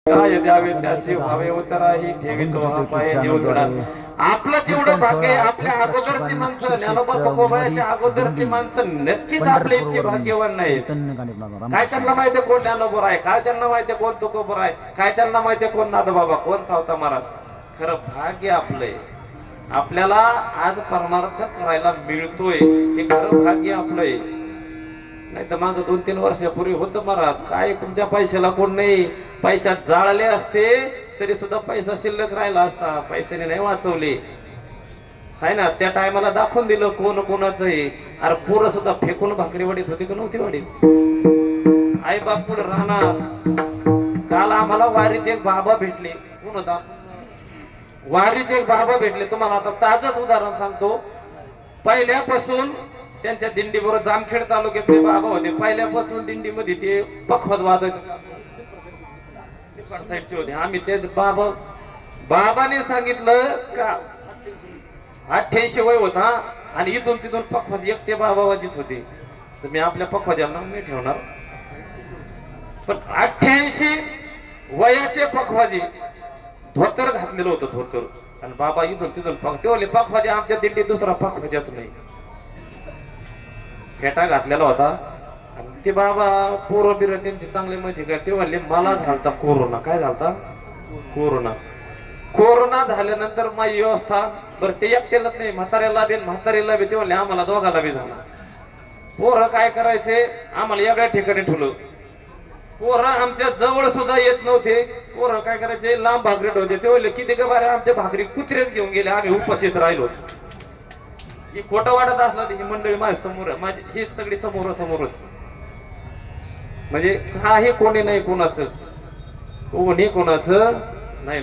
काय द्यावे त्याचे व्हावे उतराही ठेवितो पाय जीवघडा. आपलं तेवढं भाग्य आहे. आपल्या अगोदरची माणसं ज्ञानोबा तुकोबाच्या अगोदरची माणसं नक्कीच आपले इतके भाग्यवान नाही. काय त्यांना माहितीये कोण ज्ञानोबा आहे, काय त्यांना माहितीये कोण तुकोबा आहे, काय त्यांना माहितीये कोण नाथबाबा, कोण सावता महाराज. खरं भाग्य आपलंय. आपल्याला आज परमार्थ करायला मिळतोय हे खरं भाग्य आपलंय. नाही तर माग 2-3 वर्षापूर्वी होतं महाराज, काय तुमच्या पैशाला कोण नाही, पैशात जाळले असते तरी सुद्धा पैसा शिल्लक राहिला असता, पैशाने नाही वाचवले हाय ना. त्या टायमाला दाखवून दिलं कोण कोणाचं आहे. अरे पोरं सुद्धा फेकून भाकरी वाढीत होती का नव्हती वाढीत, आई बाप पुढे राहणार. काल आम्हाला वारीत एक बाबा भेटले. कोण होता वारीत? एक बाबा भेटले. तुम्हाला आता ताजच उदाहरण सांगतो. पहिल्यापासून त्यांच्या दिंडीबरोबर जामखेड तालुक्यातले बाबा होते. पहिल्यापासून दिंडीमध्ये ते पखवाज वाजवायचे साईडचे होते. आम्ही ते बाबाने सांगितलं का 88 वय होता आणि इथून तिथून पखवाज एकटे बाबा वाजित होते. तर मी आपल्या पखवाजाला नाव नाही ठेवणार, पण 88 वयाचे पखवाजी धोतर घातलेलं होतं, धोतर. आणि बाबा इथून तिथून ते बोलले पखवाजी आमच्या दिंडीत दुसरा पखवाजाच नाही. फेटा घातलेला होता. आणि ते बाबा पोरं बिर त्यांचे चांगले म्हणजे काय, ते म्हणले मला झालता कोरोना. काय झालता? कोरोना. कोरोना झाल्यानंतर माझी व्यवस्था बरं ते एकट्यालाच नाही, म्हाताऱ्याला बी म्हातारीला बी. ते म्हणले आम्हाला दोघाला बी झाला. पोरं काय करायचे, आम्हाला वेगळ्या ठिकाणी ठेवलं. पोरं आमच्या जवळ सुद्धा येत नव्हते. पोरं काय करायचे, लांब भाकरीत होते. ते म्हणले किती का बारे आमच्या भाकरी कुत्रेच घेऊन गेले, आम्ही उपस्थित राहिलो. ही खोटं वाटत असला ही मंडळी माझ्या समोर, माझी ही सगळी समोर समोरच. म्हणजे काही कोणी नाही कोणाचं, कोणी कोणाचं नाही.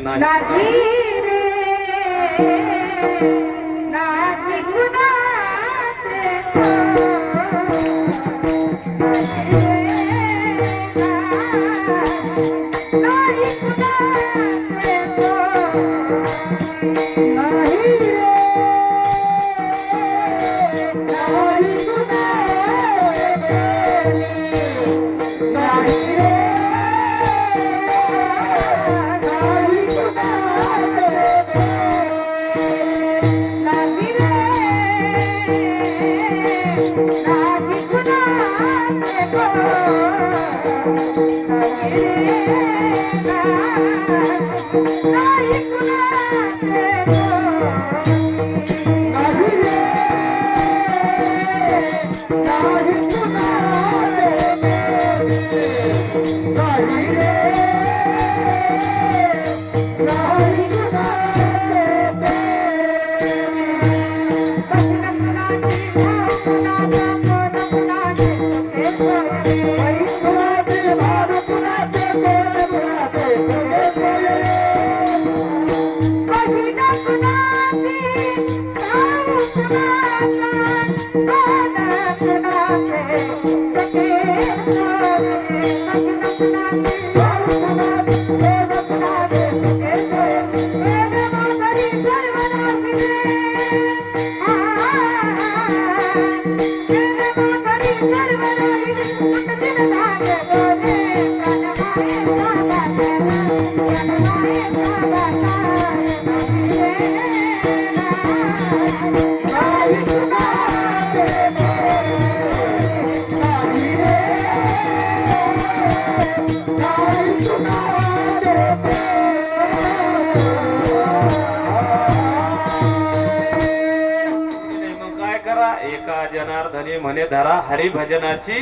एका जनार्दनी म्हणे धरा हरिभजनाची,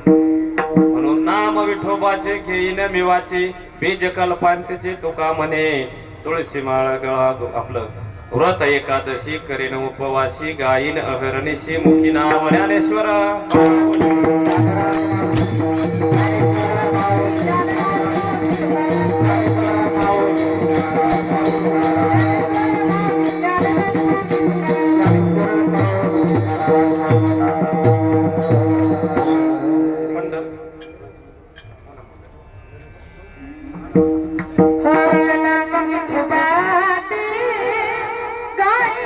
म्हणून नाम विठोबाचे घेईन मिवाचे, बीज कल्पांतेचे तुका म्हणे. तुळशी माळ गळा आपलं व्रत एकादशी करीन उपवासी, गायीन अहरणीशी मुखी नाम ज्ञानेश्वर. गायन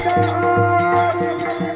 तुकाराम